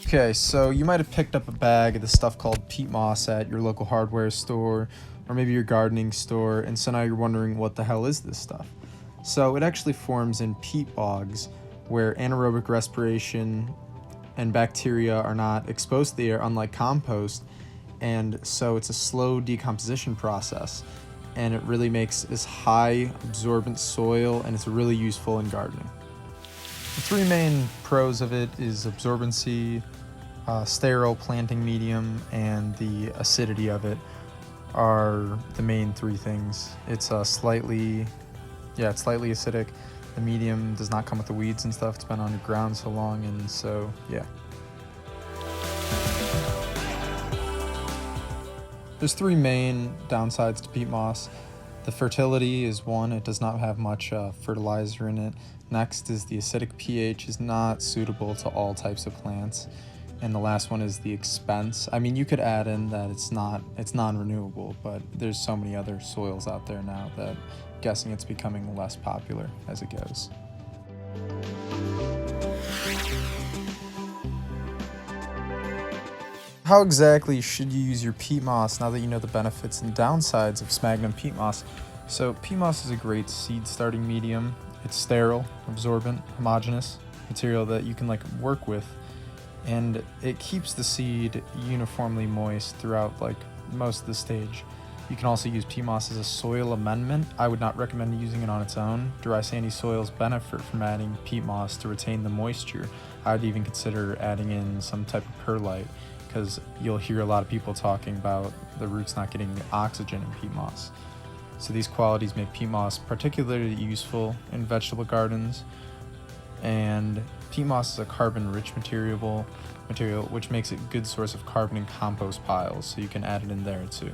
Okay, so you might have picked up a bag of this stuff called peat moss at your local hardware store or maybe your gardening store, and so now you're wondering what the hell is this stuff? So it actually forms in peat bogs where anaerobic respiration and bacteria are not exposed to the air, unlike compost, and so it's a slow decomposition process, and it really makes this high absorbent soil, and it's really useful in gardening. The three main pros of it is absorbency, sterile planting medium, and the acidity of it are the main three things. It's slightly acidic. The medium does not come with the weeds and stuff. It's been underground so long, and so yeah. There's three main downsides to peat moss. The fertility is one, it does not have much fertilizer in it. Next is the acidic pH is not suitable to all types of plants. And the last one is the expense. I mean, you could add in that it's non-renewable, but there's so many other soils out there now that I'm guessing it's becoming less popular as it goes. How exactly should you use your peat moss now that you know the benefits and downsides of sphagnum peat moss? So peat moss is a great seed starting medium. It's sterile, absorbent, homogeneous material that you can work with, and it keeps the seed uniformly moist throughout most of the stage. You can also use peat moss as a soil amendment. I would not recommend using it on its own. Dry sandy soils benefit from adding peat moss to retain the moisture. I would even consider adding in some type of perlite, because you'll hear a lot of people talking about the roots not getting oxygen in peat moss. So these qualities make peat moss particularly useful in vegetable gardens, and peat moss is a carbon-rich material, which makes it a good source of carbon in compost piles, so you can add it in there too.